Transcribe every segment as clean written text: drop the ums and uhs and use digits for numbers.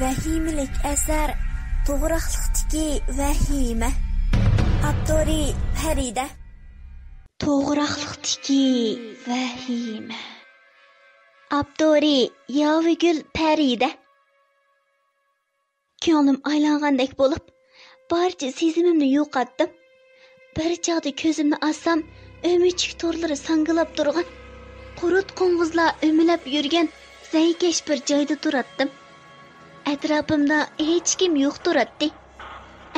Vahimlik əsər Toğraqlıqdakı vahimə. Avtori Farida. Toğraqlıqdakı vahimə. Avtori Yavigül Farida. Ko'nglim aylangandek bo'lib, barcha sezimimni yo'qotdim. Bir chaqda ko'zimni ochsam, o'michik to'rlari sangilab turgan, qurut qo'ng'izlar o'milab yurgan zaykash bir joyda turatdim. Atrofimda hech kim yo'q turadi.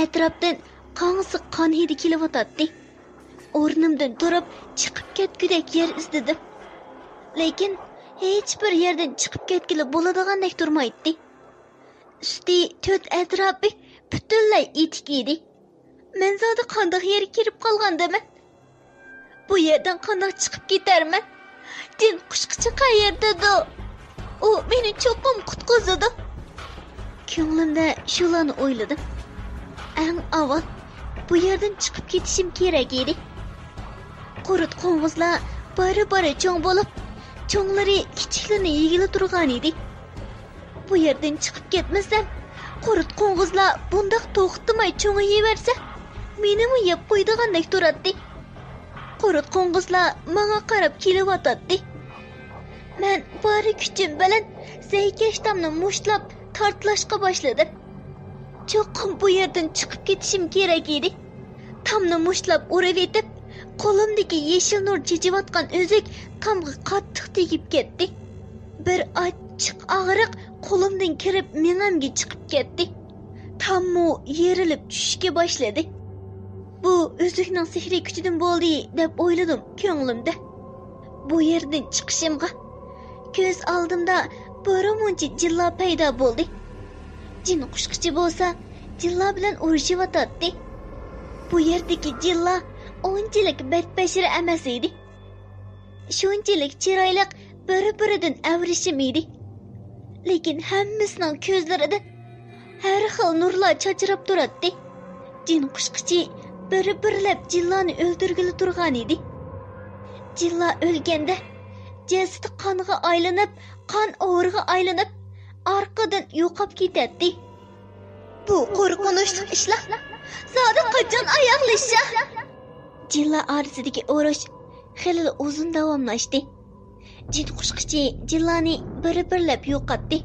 Atrofdan qonsiq qon hidi kelyotadi. O'rnimdan turib chiqib ketgudek yer izladim. Lekin hech bir yerdan chiqib ketgili bo'ladigandek turmaydi. Üstü to'rt atrofi butunlay etik edi. Men zodi qandoq yerga kirib qolgandaman? Bu yerdan qandoq chiqib ketarman? Jin qushqichi qayerdadir? U meni cho'qim qutqizadi. Ko'nglimda shularni o'yladim. Eng avval bu yerdan chiqib ketishim kerak edi. Qurut qo'ng'izlar bari-bari cho'ng bo'lib, cho'nglari kichiklarni yegili turgan edi. Bu yerdan chiqib ketmasam, qurut qo'ng'izlar bundoq to'xtamay cho'ngayaversa, meni yeb qo'ydigandek turadi. Qurut qo'ng'izlar menga qarab kelyotadi. Men bari kuchim bilan zaykash tomni mushtlab tortlashga boshladim. Cho'qim bu yerdan chiqib ketishim kerak edi. Tomni mushtlab urib etib, qo'limdagi yeshil nur chechiyotgan o'zik tomga qattiq tegib ketdi. Bir achchiq og'riq qo'limdan kirib menamga chiqib ketdi. Tammu yerilib tushishga boshladi. Bu o'zlikning sehriy kuchidan bo'ldi deb o'yladim ko'nglimda. Bu yerdan chiqishimga ko'z oldimda bo'ramuncha jilla paydo bo'ldi. Jin qushqichi bo'lsa, jilla bilan urushyotadi. Bu yerdagi jilla onchilik badbashira emas edi. Shunchalik chiroyli bir-biridan avrishim edi. Lekin hammasining ko'zlarida har xil nurlar chachirab turadi. Jin qushqichi bir-birlab jillani o'ldirgili turgan edi. Jilla o'lganda jasadi qonga aylanib, qon o'g'riga aylanib, orqadan yo'qolib ketadi. Bu qo'rqinchli ishlar zodi qachon oyoqlashsa? Jilla orasidagi urush xeyli uzun davomlashdi. Jin qushqichi jillani bir-birlab yo'qotdi.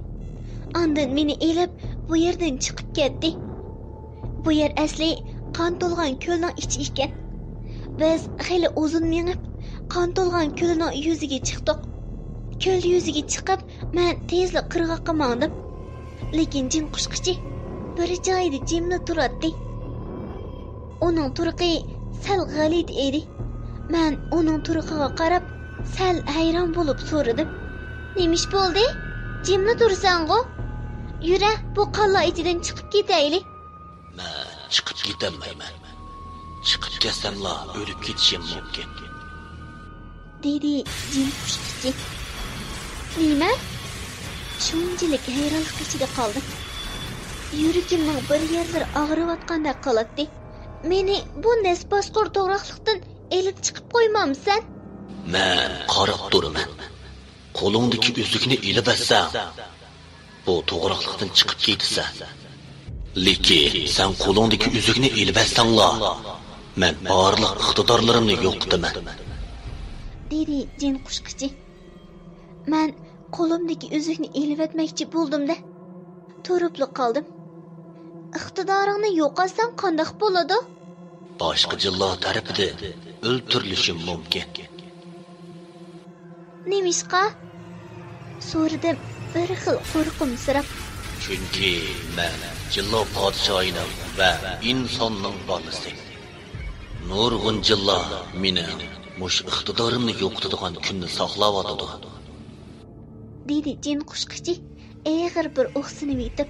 Ondan meni elib bu yerdan chiqib ketdi. Bu yer asli qon to'lgan ko'lning ichi ekan. Biz xeyli uzun menib qon to'lgan ko'lning yuziga chiqdik. Ko'l yuziga chiqib, men tezli qirg'oqqa mandim. Lekin jin qushqichi bir joyda jimni turadi. Uning turqi sal g'alit edi. Men uning turqiga qarab sal hayron bo'lib so'radim. Nemish bo'ldi? Jimni tursan-ku? Yura, bu qalla ichidan chiqib ketaylik. Men chiqib ketolmayman. Chiqib ketsam-la o'lib ketishim mumkin. Dedi jin qushqichi. Nima? Shunchalik hayronlik ichida qoldim. Yuragimning bir yerlari og'riyotgandek qiladi. Meni bu nesbasqor to'g'raqliqdan elib chiqib qo'ymamsan? Men qarab turaman. Qo'lingdagi uzukni ilib olsam, bu to'g'raqliqdan chiqib ketsa. Lekin sen qo'lingdagi uzukni ilib olsangla, men barliq iqtidorlarimni yo'qotaman. Dedi jin qushqichi. Men qo'limdagi uzukni ilib etmoqchi bo'ldim-da, turibli qoldim. Iqtidoringni yo'qolsang qanday bo'ladi? Boshqa jillar tarafida o'ltirilishim mumkin. Nemishqa? So'radim bir xil qo'rqimsirab. Chunki men jillar podshohining va insonning bolasi. Nurg'un jillar meni mush iqtidorimni yo'qotadigan kunni saqlayotdi. Dedi jin qushqichi eg'ir bir o'xsinib yetib.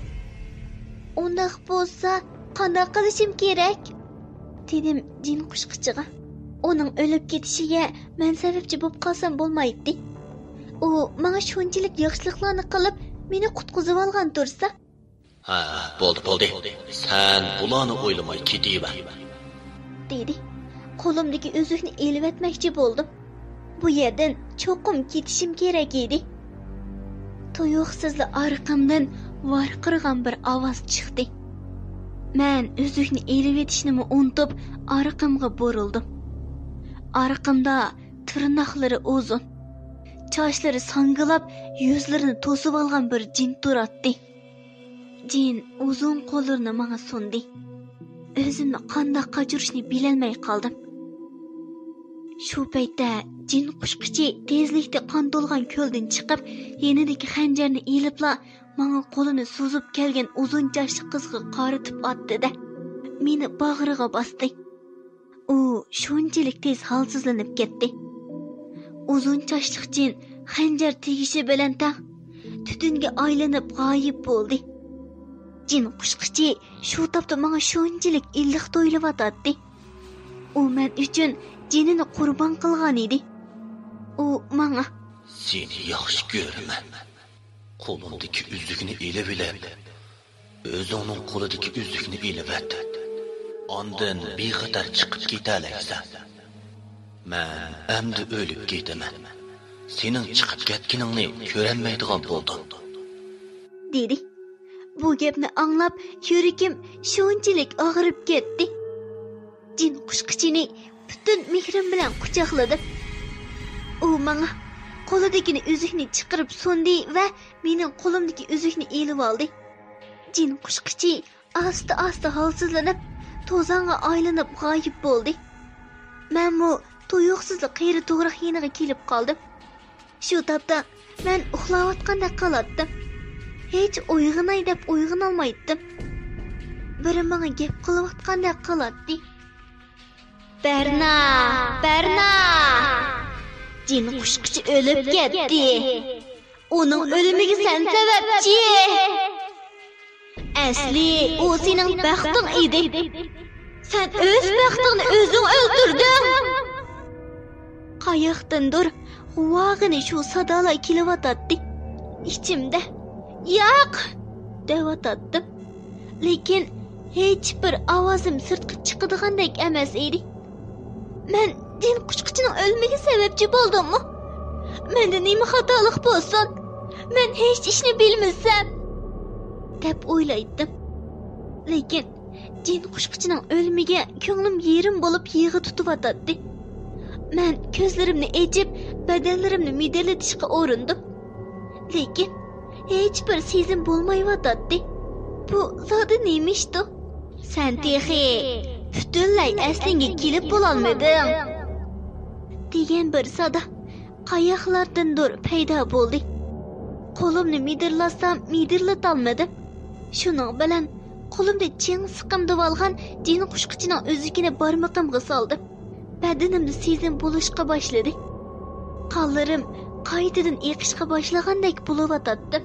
Undaq bo'lsa, qanday qilishim kerak? Dedim jin qushqichiga. Uning o'lib ketishiga men sababchi bo'lib qolsam bo'lmaydi. U menga shunchalik yaxshiliklarni qilib, meni qutqizib olgan tursa. Ha, bo'ldi. Sen bularni o'ylamay ketaver. Dedi. Qo'limdagi uzukni elib etmoqchi bo'ldim. Bu yerdan cho'qim ketishim kerak edi. Tuyuqsizli orqamdan varqirgan bir ovoz chiqdi. Men o'zlikni elib etishni unutib, arqamga burildim. Arqamda tırnaqlari uzun, sochlari sangilab, yuzlarini to'sib olgan bir jin turardi. Jin uzun qo'llarini menga sundi. O'zimni qanday qachirishni bilolmay qoldim. Shu paytda jin qushqichi tezlikda qon to'lgan ko'ldan chiqib, yenidagi xanjarni elibla menga qo'lini suzib kelgan uzun sochli qizga qaratib otdi-da, meni bag'riga bosdi. U shunchalik tez holsizlanib ketdi. Uzun sochli jin xanjar tegishi bilan tang tutunga aylanib g'oyib bo'ldi. Jin qushqichi shu topda menga shunchalik illiq to'ylayotdi. U men uchun jinini qurbon qilgan edi. U menga Seni yaxshi ko'raman. Qo'limdagi uzukni elib ilib, o'zining qo'lidagi uzukni elib atdi. Ondan bexatar chiqib ketalaysan. Men endi o'lib ketaman. Sening chiqib ketganingni ko'rolmaydigan bo'ldim. dedi. Bu gapni anglab, yuragim shunchalik og'rib ketdi. Jin qushqichini butun mehrim bilan quchoqladim. U menga qo'lidagi uzukni chiqarib sundi va mening qo'limdagi uzukni elib oldi. Jin qushqichi asta-asta holsizlanib, to'zonga aylanib g'oyib bo'ldi. Men bu tuyuqsizlik qiyri to'g'ri yeniga kelib qoldim. Shu topda men uxlayotgandek qolatdim. Hech uyg'onay deb uyg'onolmaydim. Biri menga gap qilayotgandek qolatdi. Berna! Jin qushqichi o'lib ketdi. Uning o'limiga sen sababchi. Asli u sening baxting edi. Sen o'z baxtingni o'zing o'ldirding. Qayoqdandir quvog'ini shu sadolar kelyotdi. Ichimda yo'q deyotatdim. Lekin hech bir ovozim sirtqa chiqadigandek emas edi. Men jin qushqichining o'limiga sababchi bo'ldimmi? Menda nima xatolik bo'lsin? Men hech ishni bilmasam deb o'ylaydim. Lekin jin qushqichining o'limiga ko'nglim yerim bo'lib yig'i tutib-atadi. Men ko'zlarimni echib, badanlarimni midalatishga urindim. Lekin hech bir sezim bo'lmayotdi. Bu zodi nemishdi? Sen texi butunlay aslinga kelib bo'lolmading degan bir sada qayoqlardandir paydo bo'ldi. Qo'limni midirlasam midirlatolmadim. Shuning bilan qo'limda ching siqimda olgan jin qushqichining o'zigini barmoqimga soldim. Badanimda sezim bo'lishga boshladi. Qonlarim qaytadan eqishga boshlagandek bo'layotdi.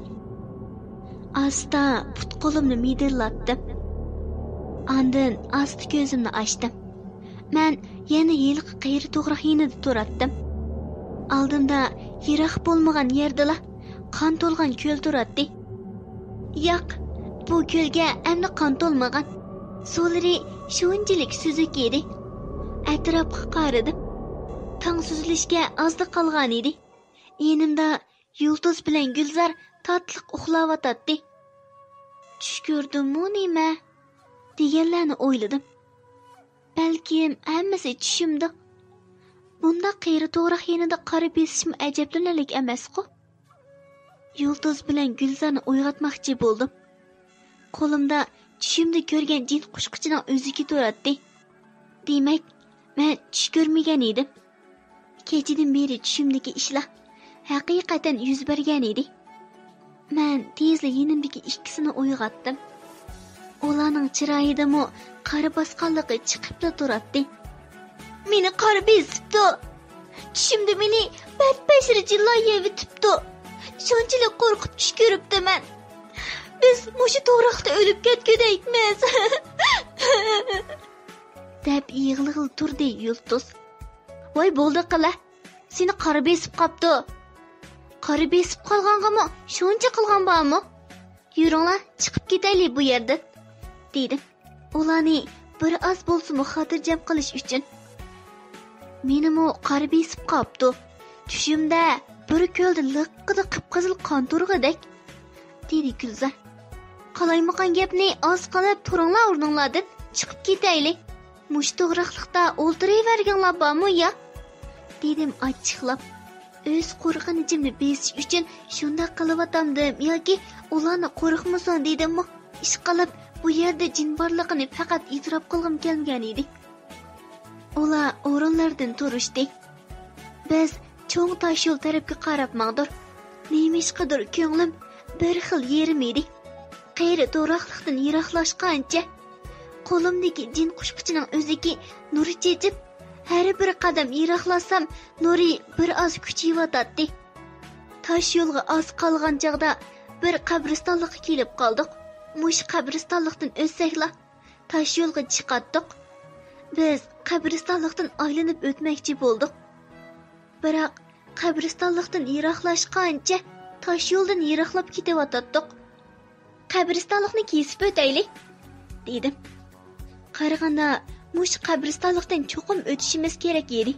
Asta put qo'limni midirlatdim. Andin asta ko'zimni ochdim. Men yana yilqi qayri to'g'ri yinida turatdim. Oldimda yiroq bo'lmagan yerda qon to'lgan ko'l turadi. Yo'q, bu ko'lga endi qon to'lmagan. Suvlari shunchalik suzuk edi. Atrofga qaradim. Tong suzilishga ozda qolgan edi. Yenimda yulduz bilan Gulzar tatliq uxlayotdi. Tush ko'rdimmi nima deganlarni o'yladim. Balkim hammasi tushimda. Bunda qayri to'g'ri yenida qarib esishim ajablanarlik emas-ku. Yulduz bilan Gulzarni uyg'otmoqchi bo'ldim. Qo'limda tushimda ko'rgan jin qushqichining o'ziga turadi. Demak, men tush ko'rmagan edim. Kechadan beri tushimdagi ishlar haqiqatan yuz bergan edi. Men tezla yenimdagi ikkisini uyg'otdim. Ularning chiroyidami qari bosqanligi chiqibda turadi. Meni qari besibdi. Tushimda meni badbashir jinlar yevitibdi. Shunchalik qo'rqib tush ko'ribdiman. Biz mushu to'g'riqda o'lib ketgudaymiz. deb yig'lig'il turdi Yulduz. Voy bo'ldi qila. Seni qari besib qopdi. Qari besib qolganmi? Shuncha qilgan bormi? Yuringlar, chiqib ketaylik bu yerdan, dedim. Ularni bir oz bo'lsa xotirjam qilish uchun. Menimi qari besib qopdi. Tushimda bir ko'lda liqqida qip-qizil qon turg'idek, dedi Gulzar. qalaymaqan gapni oz qilib turinglar o'rninglardan, chiqib ketaylik. Mush to'g'raqliqda o'ltiraverginglar bormi ya? Dedim achchiqlab. O'z qo'rqinchimni besish uchun shunda qilyapamdim yoki ularni qo'rqmasin dedimmi? Ish qilib bu yerda jin borligini faqat e'tirof qilgim kelgan edi. Ular o'rinlardan turishdi. Biz cho'ng tosh yo'l tarafga qarab maqdur. Nemishqidir ko'nglim bir xil yerim edi. Qayri to'raqliqdan yiroqlashgancha qo'limdagi jin qushqichining o'ziki nuri chechib, har bir qadam yiroqlasam nuri bir oz kuchayotdi. Tosh yo'lga oz qolgan chog'da bir qabristonlikqa kelib qoldik. Mush qabristonlikdan o'tsakla tosh yo'lga chiqatdik. Biz qabristonlikdan aylanib o'tmoqchi bo'ldik. Biroq qabristonlikdan yiroqlashgancha tosh yo'ldan yiroqlab ketayotdik. Qabristonlikni kesib o'taylik, dedim. Qaraganda mush qabristonlikdan cho'qim o'tishimiz kerak edi.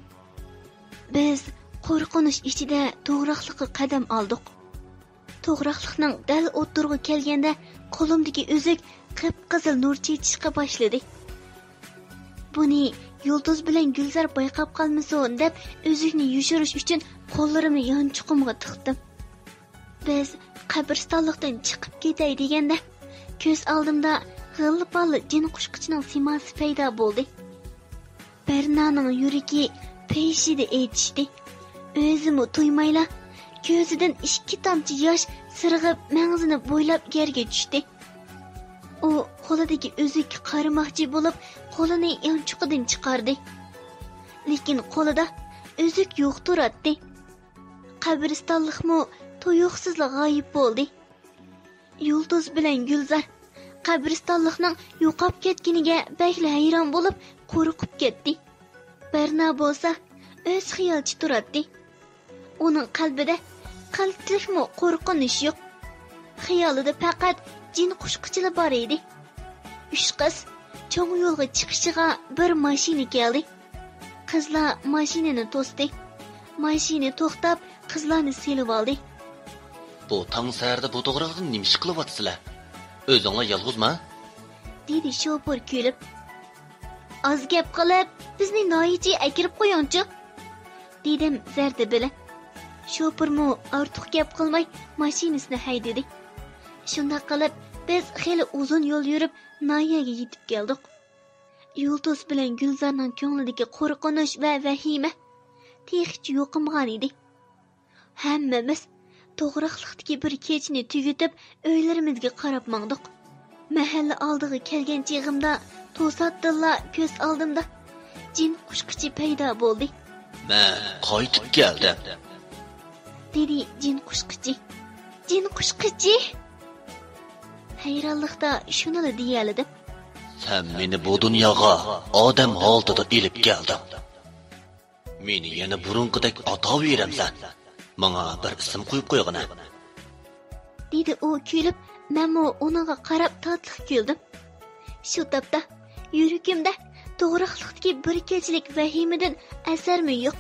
Biz qo'rqinish ichida to'g'raqliqqa qadam oldik. To'g'raqliqning dal o'tirg'i kelganda qo'limdagi uzuk qip-qizil nur chechishga boshladi. Buni yulduz bilan Gulzar bayqab qolmasin deb uzukni yushirish uchun qo'llarimni yonchuqimga tiqdim. Biz qabristonlikdan chiqib ketay deganda ko'z oldimda g'illi-balli jin qushqichining simasi paydo bo'ldi. Bernaning yuragi peshida etishdi. O'zimni tuymayla ko'zidan 2 tomchi yosh sirg'ib mangzini bo'ylab yerga tushdi. U qo'lidagi uzuk qaramoqchi bo'lib, qo'lini yonchuqidan chiqardi. Lekin qo'lida uzuk yo'q turadi. Qabristonlikmi tuyuqsizla g'oyib bo'ldi. Yulduz bilan Gulzar qabristonlikning yo'qolib ketganiga bakla hayron bo'lib, qo'rqib ketdi. Berna bo'lsa o'z xiyolchi turadi. Uning qalbida qalblikmi qo'rqinish yo'q. Xiyolida faqat jin qushqichilar bor edi. 3 qiz cho'ng yo'lga chiqishiga bir mashina keldi. Qizlar mashinani to'sdi. Mashina to'xtab, qizlarni selib oldi. Bu tong saharda bu to'g'riqni nima ish qilyapsizlar? O'zinglar yolg'izmi? Dedi shoför kulib. Az gap qilib, bizni noyichi akirib qo'yingchi, dedim zarda bilan. Shoförmu ortiq gap qilmay mashinasini haydadi. Shunda qilib biz xeli uzun yo'l yurib Noyaga yetib keldik. Yulduz bilan Gulzarning ko'nglidagi qo'rqinish va vahima hech yo'qimgan edi. Hammamiz to'g'riqlikdagi bir kechni tugatib uylarimizga qarab mangdik. Mahalla oldiga kelgan chig'imda to'satdilla ko'z oldimda jin qushqichi paydo bo'ldi. Men qaytib keldim, dedi jin qushqichi. Jin qushqichi? Hayronlikda shuni deyaladim. Sen meni bu dunyoga odam holatida elib kelding. Meni yana burunqidek ataveramsan. Menga bir ism qo'yib qo'yg'ina, dedi u kulib. Menmo uninga qarab tatliq kuldim. Shu topda yuragimda to'g'riqlikdagi bir kechilik vahimadan asarmi yo'q.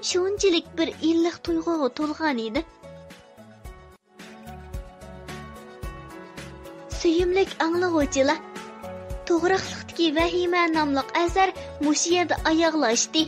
Shunchalik bir illiq tuyg'uga to'lgan edi. Suyimlik anglovchilar, to'g'riqlikdagi vahima nomli asar mush yerda oyoqlashdi.